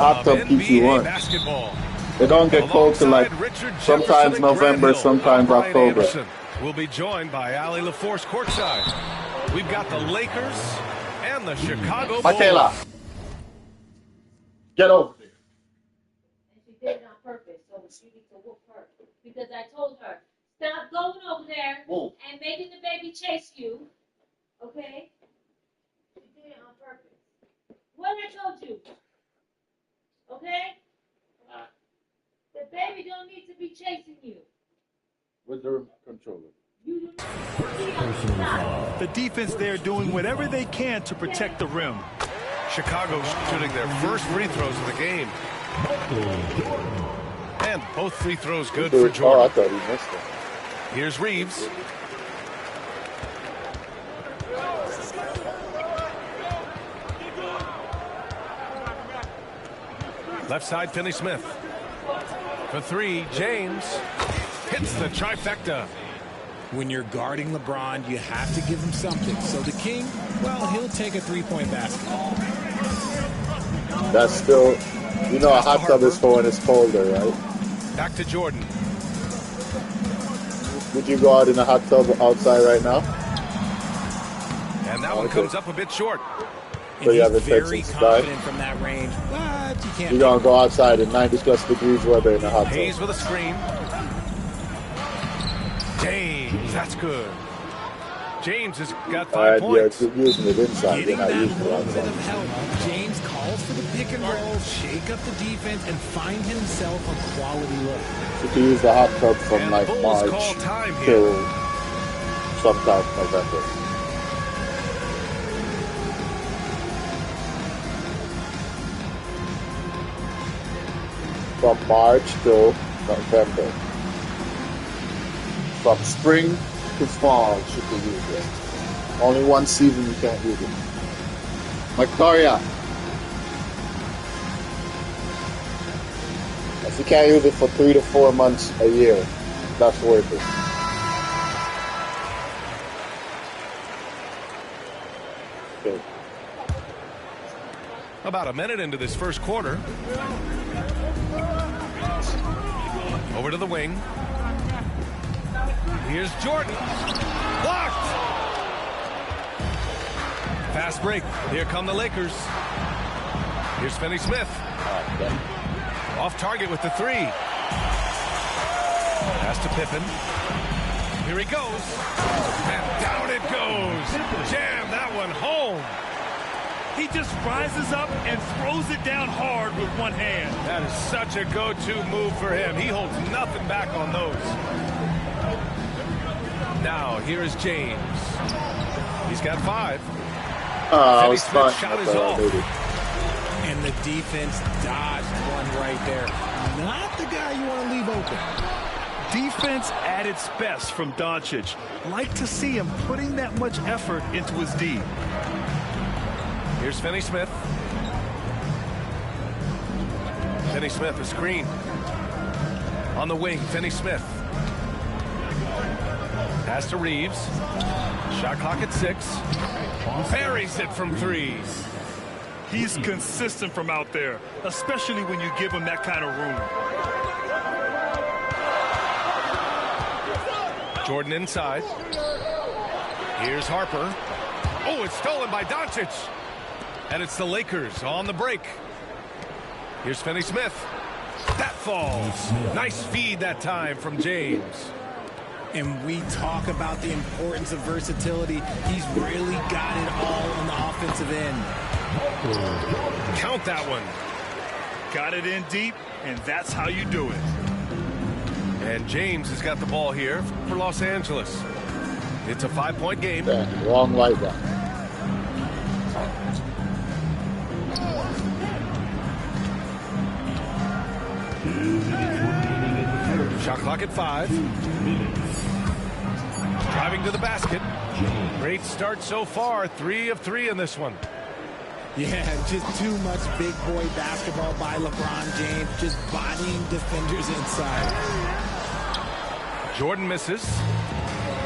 Hot tub keeps you warm. Basketball. They don't get cold till like sometimes November, sometimes October. We'll be joined by Ali LaForce courtside. We've got the Lakers and the Chicago Bulls. Michaela, get over there. And she did it on purpose, so she needs to whoop her. Because I told her, stop going over there and making the baby chase you. Okay? She did it on purpose. What I told you? Okay? The baby don't need to be chasing you. With the controller. The defense there doing whatever they can to protect the rim. Chicago shooting their first free throws of the game. And both free throws good for Jordan. Oh, I thought he missed it. Here's Reeves. Left side, Finney-Smith. For three, James hits the trifecta. When you're guarding LeBron, you have to give him something. So the King, well, he'll take a three-point basket. That's still, you know, a hot tub is for when it's colder, right? Back to Jordan. Would you go out in a hot tub outside right now? And that one comes up a bit short. So you haven't very confident from that range, but you can't. You're gonna go outside in 90+ degrees weather in a hot tub. Hayes with a screen. James, that's good. James has got 5 points. You're using it inside. Getting You're not that using it little bit outside. of help. James calls for the pick and roll, shake up the defense, and find himself a quality look. You can use the hot tub from And like Bulls March call time till sometime November. From March till November. From spring to fall, you can use it. Only one season you can't use it. Victoria. If you can't use it for 3 to 4 months a year, that's worth it. Okay. About a minute into this first quarter. Over to the wing. Here's Jordan. Blocked! Fast break. Here come the Lakers. Here's Finney-Smith. Off target with the three. Pass to Pippen. Here he goes. And down it goes. Jam that one home. He just rises up and throws it down hard with one hand. That is such a go-to move for him. He holds nothing back on those. Now, here is James. He's got 5. I was fine. Shot is off. And the defense dodged one right there. Not the guy you want to leave open. Defense at its best from Doncic. Like to see him putting that much effort into his D. Here's Finney-Smith. Finney-Smith, a screen. On the wing, Finney-Smith. Pass to Reeves. Shot clock at 6. Buries it from 3. He's consistent from out there, especially when you give him that kind of room. Jordan inside. Here's Harper. Oh, it's stolen by Doncic. And it's the Lakers on the break. Here's Finney-Smith. That falls. Nice feed that time from James. And we talk about the importance of versatility. He's really got it all on the offensive end. Count that one. Got it in deep, and that's how you do it. And James has got the ball here for Los Angeles. It's a 5-point game. Yeah, wrong light one. Shot clock at 5. Driving to the basket. Great start so far. 3 of 3 in this one. Yeah, just too much big boy basketball by LeBron James, just bodying defenders inside. Jordan misses.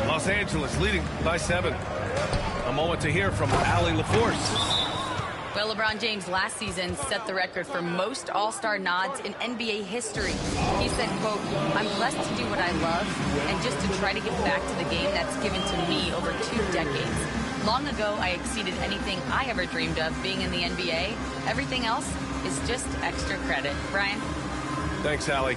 Los Angeles leading by 7. A moment to hear from Ali LaForce. Well, LeBron James last season set the record for most All-Star nods in NBA history. He said, quote, "I'm blessed to do what I love and just to try to give back to the game that's given to me over 2 decades. Long ago, I exceeded anything I ever dreamed of being in the NBA. Everything else is just extra credit." Brian? Thanks, Allie.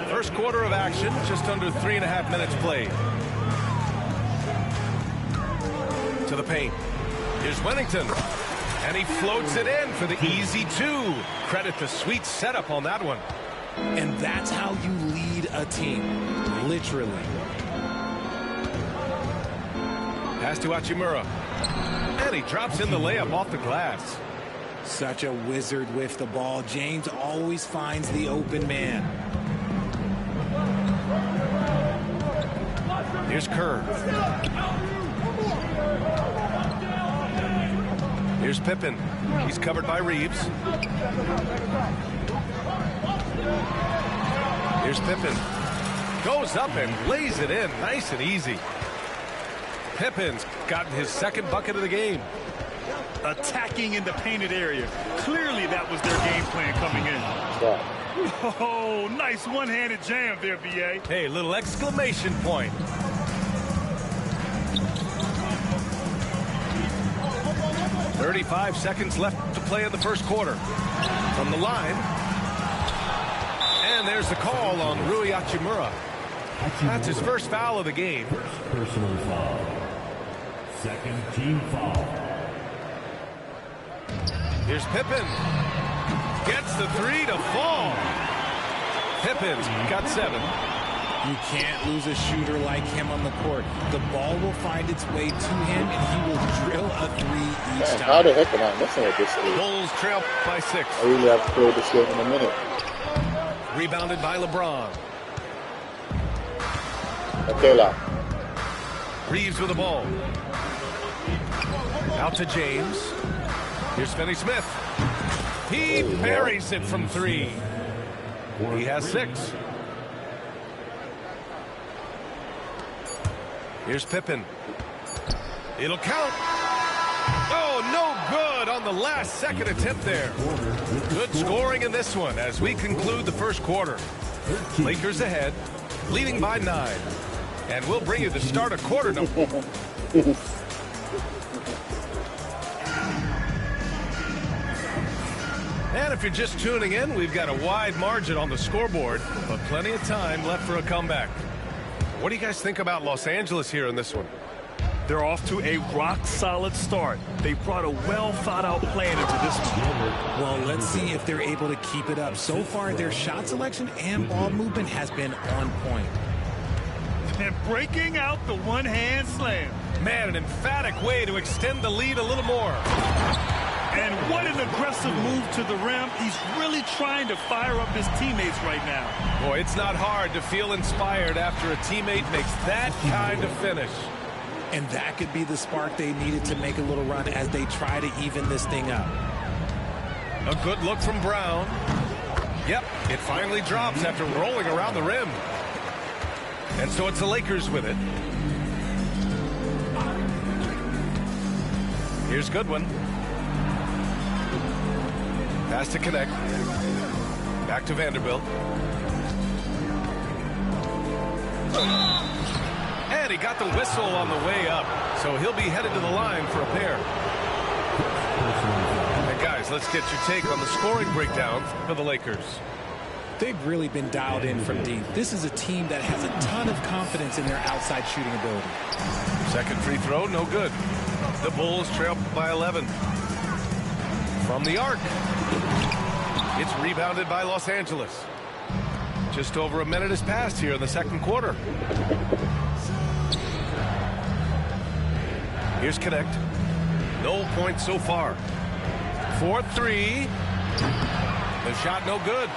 First quarter of action, just under 3.5 minutes played. To the paint. Here's Wennington. And he floats it in for the easy 2. Credit the sweet setup on that one. And that's how you lead a team. Literally. Pass to Hachimura. And he drops in the layup off the glass. Such a wizard with the ball. James always finds the open man. Here's Kerr. Here's Pippen. He's covered by Reeves. Here's Pippen. Goes up and lays it in. Nice and easy. Pippen's gotten his second bucket of the game. Attacking in the painted area. Clearly that was their game plan coming in. Oh, nice one-handed jam there, B.A. Hey, little exclamation point. "35 seconds left to play in the first quarter." From the line. And there's the call on Rui Hachimura. That's his first foul of the game. Personal foul. Second team foul. Here's Pippen. Gets the 3 to fall. Pippen's got 7. You can't lose a shooter like him on the court. The ball will find its way to him, and he will drill a 3 each time. How the heck am I missing at this stage? Bulls trail by 6. I really have to play this game in a minute. Rebounded by LeBron. Akela. Reeves with the ball. Out to James. Here's Finney Smith. He buries it from 3. He has 6. Here's Pippen. It'll count. Oh, no good on the last second attempt there. Good scoring in this one as we conclude the first quarter. Lakers ahead, leading by 9. And we'll bring you the start of quarter number. And if you're just tuning in, we've got a wide margin on the scoreboard, but plenty of time left for a comeback. What do you guys think about Los Angeles here in this one? They're off to a rock-solid start. They brought a well-thought-out plan into this one. Well, let's see if they're able to keep it up. So far, their shot selection and ball movement has been on point. And breaking out the one-hand slam. Man, an emphatic way to extend the lead a little more. And what an aggressive move to the rim. He's really trying to fire up his teammates right now. Boy, it's not hard to feel inspired after a teammate makes that kind of finish. And that could be the spark they needed to make a little run as they try to even this thing up. A good look from Brown. Yep, it finally drops after rolling around the rim. And so it's the Lakers with it. Here's Goodwin. Pass to connect. Back to Vanderbilt. And he got the whistle on the way up. So he'll be headed to the line for a pair. And guys, let's get your take on the scoring breakdown for the Lakers. They've really been dialed in from deep. This is a team that has a ton of confidence in their outside shooting ability. Second free throw, no good. The Bulls trail by 11. From the arc. It's rebounded by Los Angeles. Just over a minute has passed here in the second quarter. Here's Connect. No points so far. 4-3. The shot no good.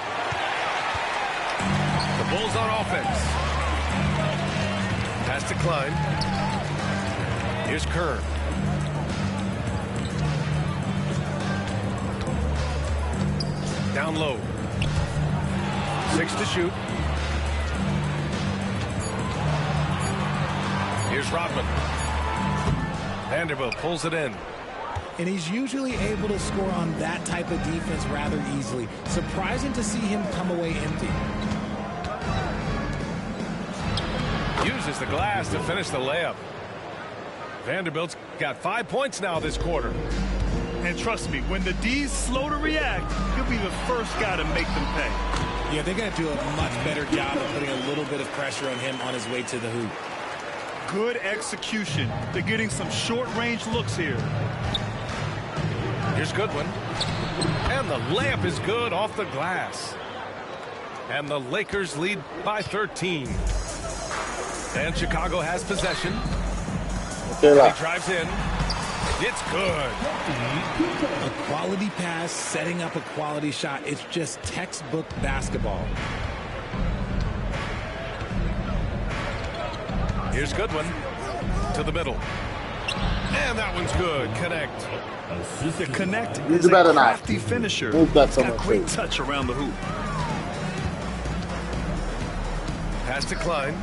The Bulls on offense. Pass to Klein. Here's Kerr. Down low. 6 to shoot. Here's Rodman. Vanderbilt pulls it in. And he's usually able to score on that type of defense rather easily. Surprising to see him come away empty. Uses the glass to finish the layup. Vanderbilt's got 5 points now this quarter. And trust me, when the D's slow to react, he'll be the first guy to make them pay. Yeah, they're going to do a much better job of putting a little bit of pressure on him on his way to the hoop. Good execution. They're getting some short-range looks here. Here's Goodwin. And the layup is good off the glass. And the Lakers lead by 13. And Chicago has possession. He drives in. It's good. A quality pass, setting up a quality shot. It's just textbook basketball. Here's Goodwin to the middle. And that one's good. Connect. The connect is a crafty finisher. Got great touch around the hoop. Pass to Klein.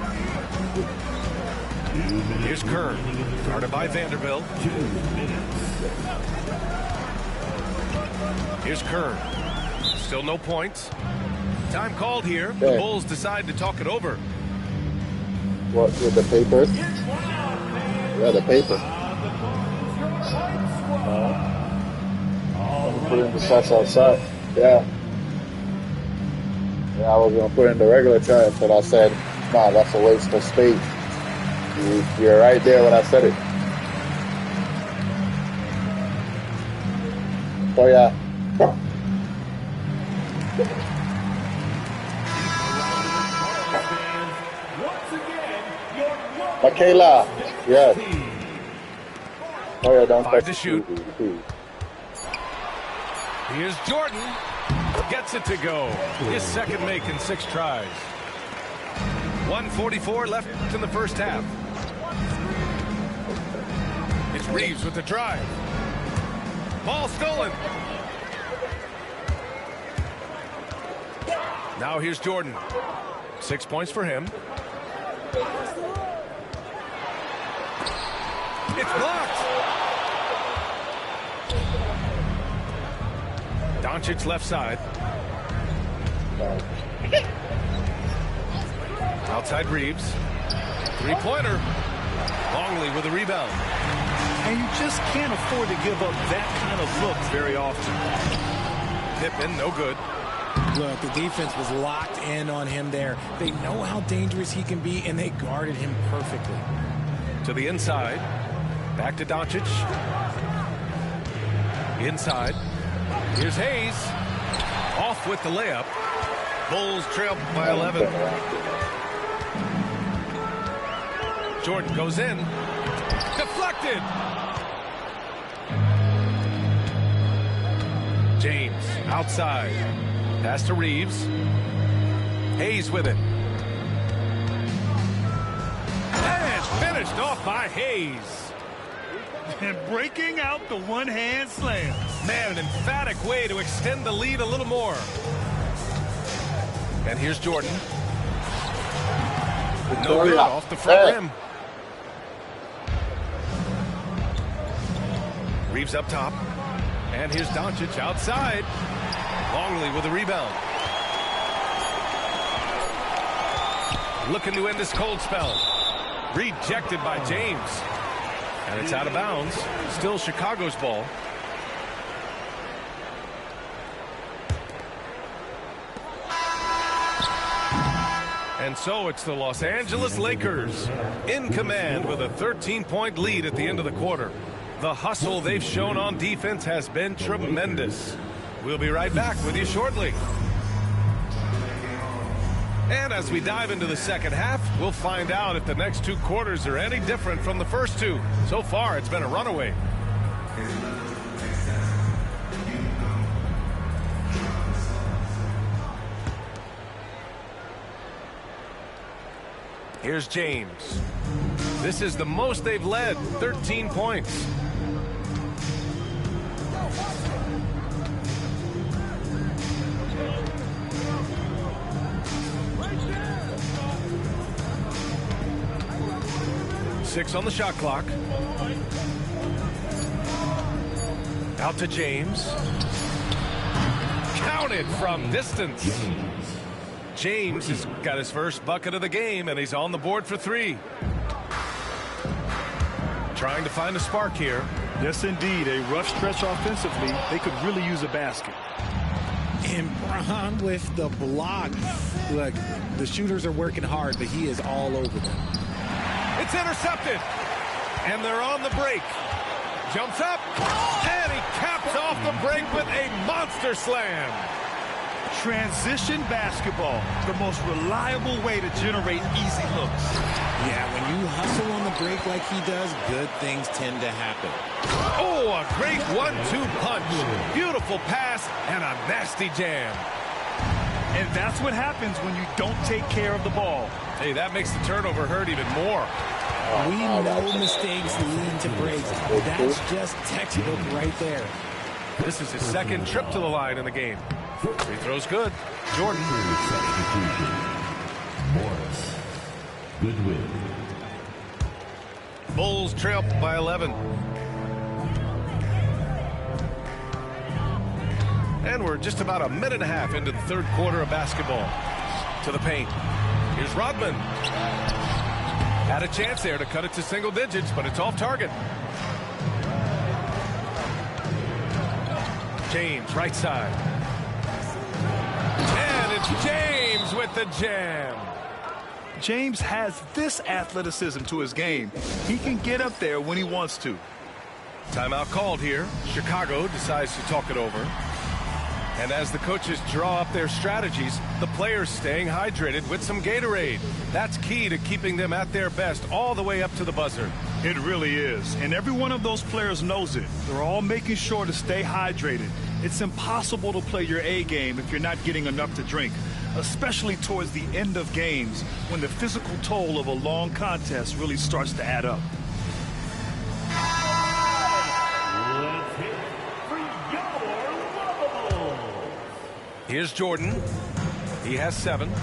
Here's Kerr. Guarded by Vanderbilt. Here's Kerr. Still no points. Time called here. The Bulls decide to talk it over. What, with the papers? Yeah, the paper. Put in the shots outside. Yeah. Yeah, I was going to put in the regular trash, but I said, nah, that's a waste of space. You're right there when I said it. Oh, yeah. Michaela. Yes. Oh, yeah, don't 5 to shoot. Here's Jordan. Gets it to go. His second make in 6 tries. 1:44 left in the first half. It's Reeves with the drive. Ball stolen. Now here's Jordan. 6 points for him. It's blocked. Doncic left side. Outside Reeves. 3-pointer. Longley with a rebound. And you just can't afford to give up that kind of look very often. Pittman, no good. Look, the defense was locked in on him there. They know how dangerous he can be, and they guarded him perfectly. To the inside. Back to Doncic. Inside. Here's Hayes. Off with the layup. Bulls trail by 11. Jordan goes in. Deflected. James outside. Pass to Reeves. Hayes with it. And it's finished off by Hayes. And breaking out the one-hand slam. Man, an emphatic way to extend the lead a little more. And here's Jordan. No good off the front rim. Reeves up top. And here's Doncic outside. Longley with a rebound. Looking to end this cold spell. Rejected by James. And it's out of bounds. Still Chicago's ball. And so it's the Los Angeles Lakers in command with a 13-point lead at the end of the quarter. The hustle they've shown on defense has been tremendous. We'll be right back with you shortly. And as we dive into the second half, we'll find out if the next 2 quarters are any different from the first 2. So far, it's been a runaway. Here's James. This is the most they've led, 13 points. Six on the shot clock. Out to James. Counted from distance. James has got his first bucket of the game, and he's on the board for 3. Trying to find a spark here. Yes, indeed. A rough stretch offensively. They could really use a basket. And Bron with the block. Look, the shooters are working hard, but he is all over them. It's intercepted. And they're on the break. Jumps up. And he caps off the break with a monster slam. Transition basketball, the most reliable way to generate easy looks. Yeah, when you hustle on the break like he does, good things tend to happen. Oh, a great 1-2 punch. Beautiful pass and a nasty jam. And that's what happens when you don't take care of the ball. Hey, that makes the turnover hurt even more. We know mistakes lead to breaks. That's just textbook right there. This is his second trip to the line in the game. Free throw's good. Jordan. Morris. Goodwin. Bulls trail by 11. And we're just about a minute and a half into the third quarter of basketball. To the paint. Here's Rodman. Had a chance there to cut it to single digits, but it's off target. James, right side. And it's James with the jam. James has this athleticism to his game. He can get up there when he wants to. Timeout called here. Chicago decides to talk it over. And as the coaches draw up their strategies, the players staying hydrated with some Gatorade. That's key to keeping them at their best all the way up to the buzzer. It really is. And every one of those players knows it. They're all making sure to stay hydrated. It's impossible to play your A game if you're not getting enough to drink, especially towards the end of games when the physical toll of a long contest really starts to add up. Here's Jordan. He has 7. And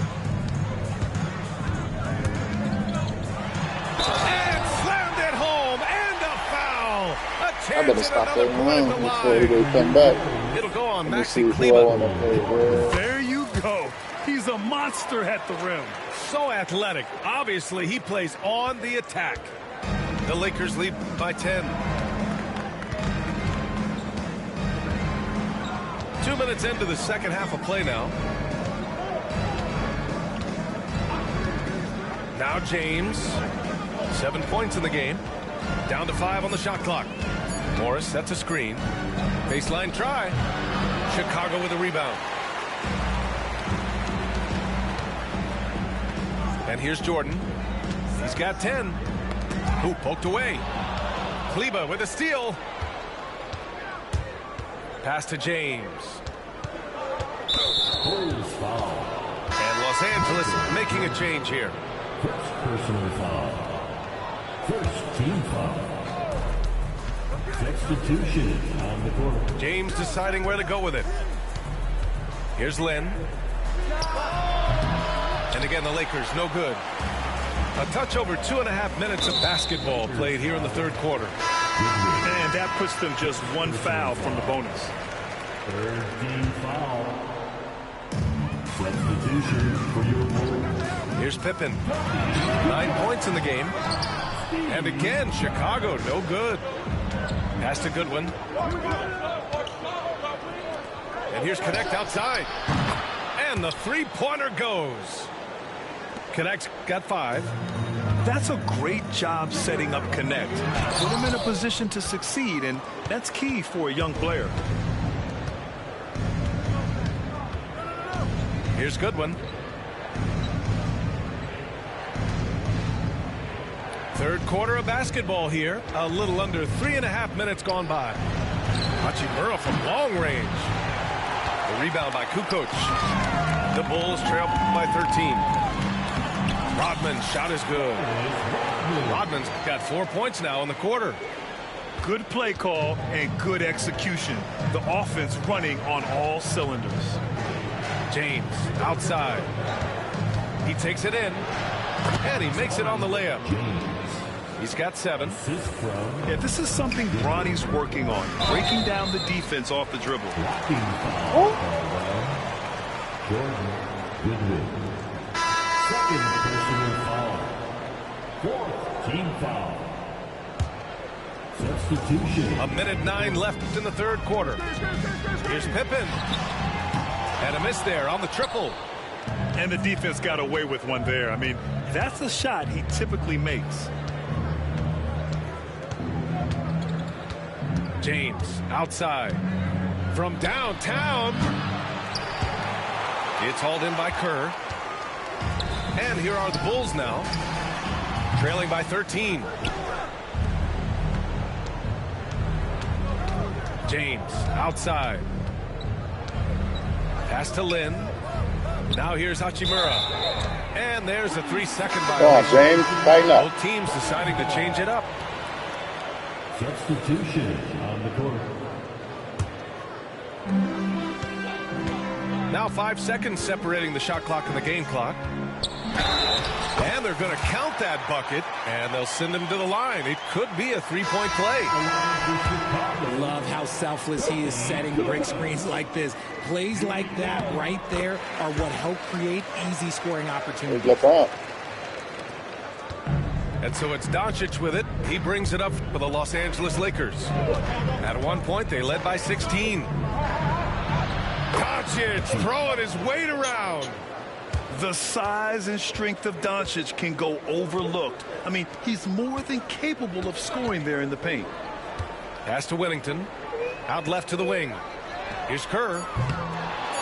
slammed it home. And a foul. A I chance better at stop another that point at run the before line. they come back. It'll go on Let me see Maxi who I want Kleba. to play with. There you go. He's a monster at the rim. So athletic. Obviously, he plays on the attack. The Lakers lead by 10. 2 minutes into the second half of play now. Now James. 7 points in the game. Down to 5 on the shot clock. Morris sets a screen. Baseline try. Chicago with a rebound. And here's Jordan. He's got 10. Ooh, poked away. Kleba with a steal. Pass to James. And Los Angeles making a change here. First personal foul. First team foul. Substitution on the court. James deciding where to go with it. Here's Lynn. And again, the Lakers no good. A touch over 2.5 minutes of basketball played here in the third quarter. And that puts them just 1 foul from the bonus. Third team foul. Substitution for your opponent. Here's Pippen. 9 points in the game. And again, Chicago no good. Pass to Goodwin. And here's Connect outside. And the three-pointer goes. Connect got 5. That's a great job setting up Connect. Put him in a position to succeed, and that's key for a young player. Here's Goodwin. Third quarter of basketball here. A little under 3.5 minutes gone by. Hachimura from long range. The rebound by Kukoc. The Bulls trail by 13. Rodman's shot is good. Rodman's got 4 points now in the quarter. Good play call and good execution. The offense running on all cylinders. James outside. He takes it in, and he makes it on the layup. He's got 7. Yeah, this is something Bronny's working on, breaking down the defense off the dribble. Jordan Goodwin. Second personal foul. 4th team foul. Substitution. A minute 9 left in the third quarter. Here's Pippen. And a miss there on the triple. And the defense got away with one there. I mean, that's a shot he typically makes. James outside. From downtown. It's hauled in by Kerr. And here are the Bulls now. Trailing by 13. James outside. Pass to Lynn. Now here's Hachimura. And there's a 3-second violation. Come on, James. Tighten up. Both teams deciding to change it up. Substitution on the court. Now 5 seconds separating the shot clock and the game clock. And they're going to count that bucket, and they'll send him to the line. It could be a 3-point play. Love how selfless he is setting brick screens like this. Plays like that right there are what help create easy scoring opportunities. And so it's Doncic with it. He brings it up for the Los Angeles Lakers. At one point, they led by 16. Doncic throwing his weight around. The size and strength of Doncic can go overlooked. I mean, he's more than capable of scoring there in the paint. Pass to Whittington. Out left to the wing. Here's Kerr.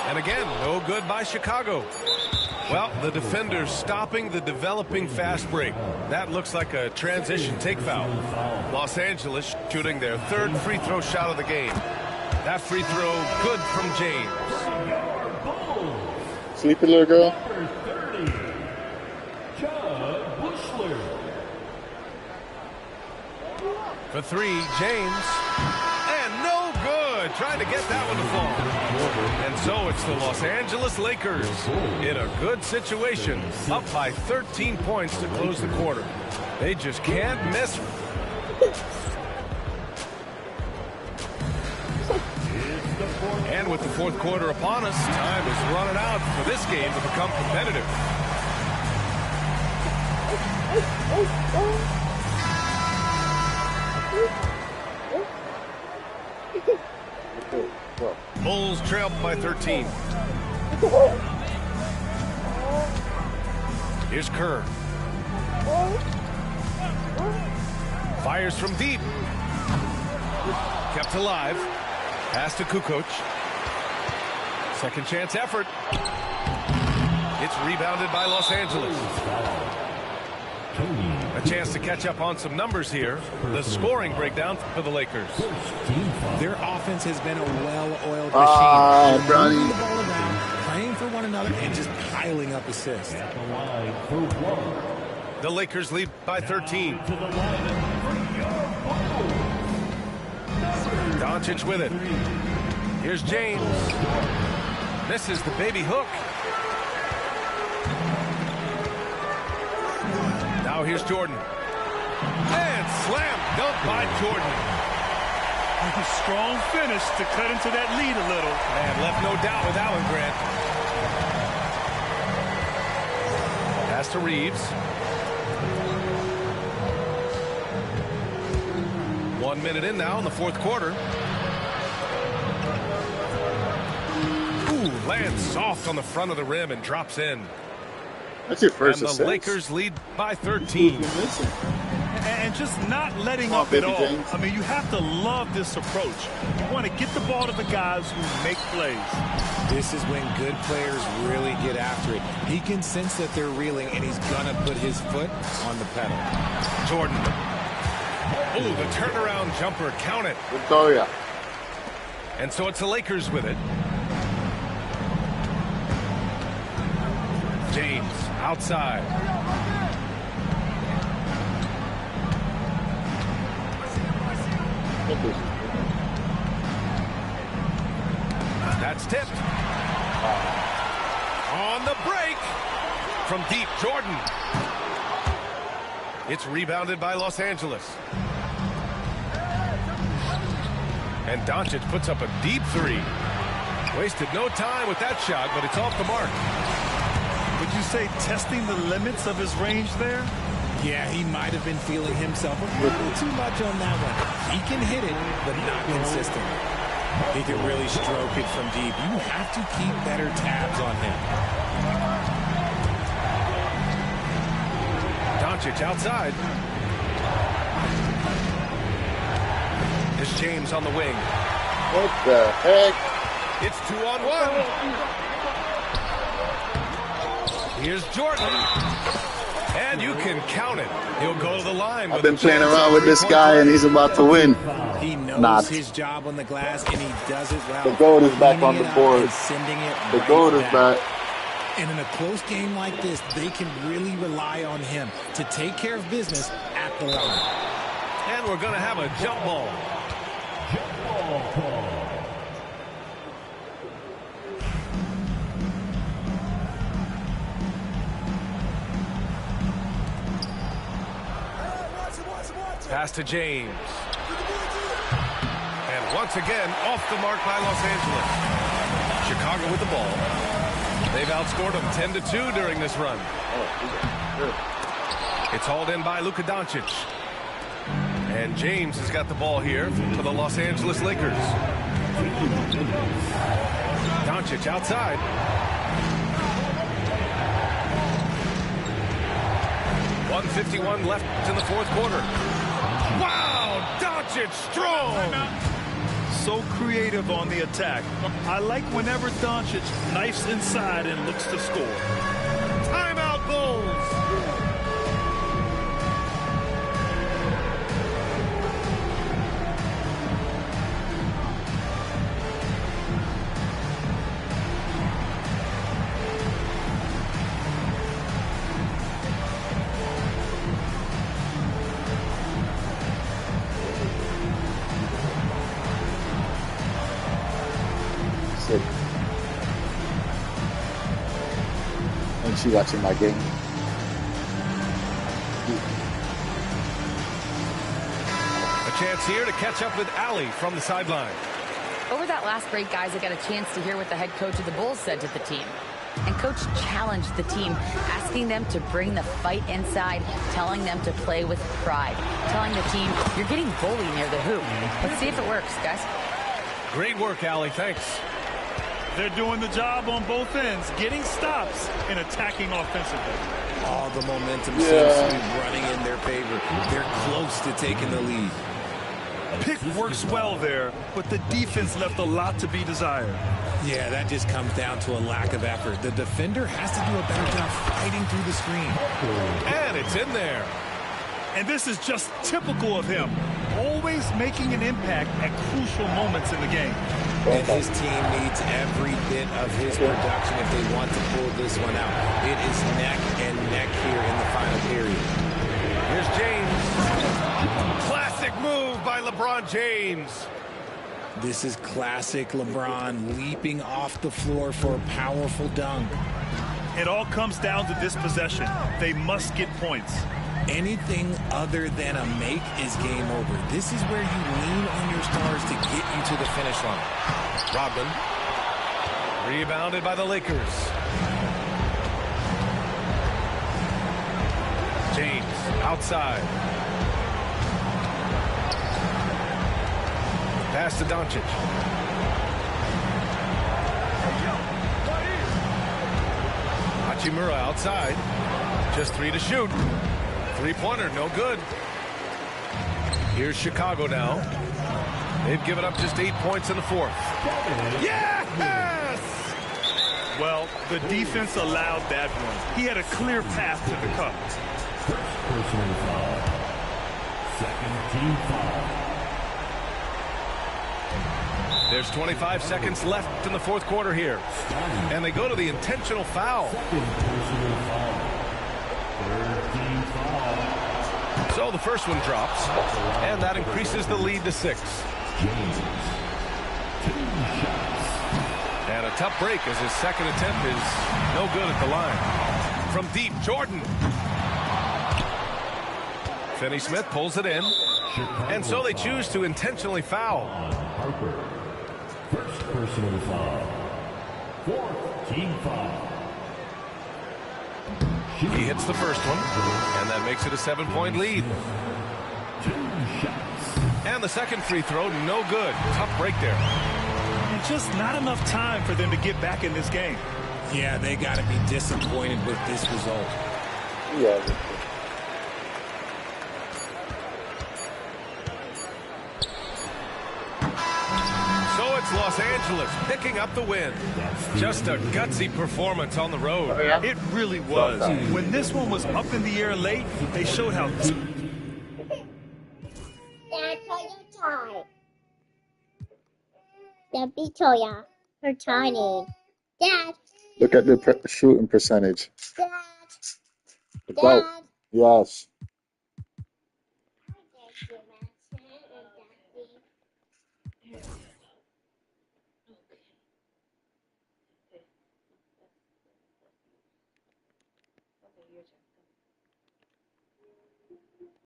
And again, no good by Chicago. Well, the defender's stopping the developing fast break. That looks like a transition take foul. Los Angeles shooting their 3rd free throw shot of the game. That free throw good from James. Sleepy little girl. For 3, James. And no good. Trying to get that one to fall. And so it's the Los Angeles Lakers in a good situation. Up by 13 points to close the quarter. They just can't miss. And with the fourth quarter upon us, time is running out for this game to become competitive. Bulls trail by 13. Here's Kerr. Fires from deep. Kept alive. Pass to Kukoc. Second chance effort. It's rebounded by Los Angeles. A chance to catch up on some numbers here. The scoring breakdown for the Lakers. Their offense has been a well-oiled machine. Bronny. Moving the ball around, playing for one another, and just piling up assists. The Lakers lead by 13. Doncic with it. Here's James. Misses the baby hook. Now here's Jordan. And slam dunk by Jordan. A strong finish to cut into that lead a little. And left no doubt with that one, Grant. Pass to Reeves. 1 minute in now in the fourth quarter. Ooh, lands soft on the front of the rim and drops in. That's your first And the assist. Lakers lead by 13. And just not letting Come on, up at baby all. James. I mean, you have to love this approach. You want to get the ball to the guys who make plays. This is when good players really get after it. He can sense that they're reeling, and he's going to put his foot on the pedal. Jordan. Oh, the turnaround jumper. Count it. Victoria. And so it's the Lakers with it. James outside. That's tipped. On the break from deep, Jordan. It's rebounded by Los Angeles. And Doncic puts up a deep three. Wasted no time with that shot, but it's off the mark. Would you say testing the limits of his range there? Yeah, he might have been feeling himself a little too much on that one. He can hit it, but not consistently. He can really stroke it from deep. You have to keep better tabs on him. Doncic outside. It's James on the wing. What the heck? It's 2-on-1. Here's Jordan. And you can count it. He'll go to the line. I've been playing around with this guy, and he's about to win. He knows his job on the glass, and he does it well. The gold is back on the board. Sending it The gold is back. And in a close game like this, they can really rely on him to take care of business at the line. And we're going to have a jump ball. Pass to James. And once again, off the mark by Los Angeles. Chicago with the ball. They've outscored them 10-2 during this run. It's hauled in by Luka Doncic. And James has got the ball here for the Los Angeles Lakers. Doncic outside. .151 left in the fourth quarter. Wow, Doncic strong. So creative on the attack. I like whenever Doncic knifes inside and looks to score. Timeout, Bulls. And she watching my game. A chance here to catch up with Allie from the sideline. Over that last break, guys, I got a chance to hear what the head coach of the Bulls said to the team. And Coach challenged the team, asking them to bring the fight inside, telling them to play with pride, telling the team, you're getting bullied near the hoop. Let's see if it works, guys. Great work, Allie. Thanks. They're doing the job on both ends, getting stops and attacking offensively. All the momentum seems to be running in their favor. They're close to taking the lead. Pick works well there, but the defense left a lot to be desired. Yeah, that just comes down to a lack of effort. The defender has to do a better job fighting through the screen. And it's in there. And this is just typical of him, always making an impact at crucial moments in the game. And his team needs every bit of his production if they want to pull this one out. It is neck and neck here in the final period. Here's James. Classic move by LeBron James. This is classic LeBron leaping off the floor for a powerful dunk. It all comes down to this possession. They must get points. Anything other than a make is game over. This is where you lean on your stars to get you to the finish line. Rodman. Rebounded by the Lakers. James outside. Pass to Doncic. Hachimura outside. Just 3 to shoot. Three-pointer, no good. Here's Chicago now. They've given up just 8 points in the fourth. Yes! Well, the defense allowed that one. He had a clear path to the cup. First personal foul. Second team foul. There's 25 seconds left in the fourth quarter here. And they go to the intentional foul. Second personal foul. Third team foul. So the first one drops, and that increases the lead to 6. And a tough break as his second attempt is no good at the line. From deep, Jordan. Finney Smith pulls it in, and so they choose to intentionally foul. Harper. First personal foul. Fourth team foul. He hits the first one, and that makes it a 7-point lead. 2 shots. And the second free throw, no good. Tough break there. And just not enough time for them to get back in this game. Yeah, they got to be disappointed with this result. Yeah. So it's Los Angeles picking up the win. Just a gutsy performance on the road. It really was. When this one was up in the air late, they showed how... That's all your time. Don't be Toya. Her tiny. Dad. Look at the shooting percentage. Dad. Without, Dad. yes. Okay, your turn.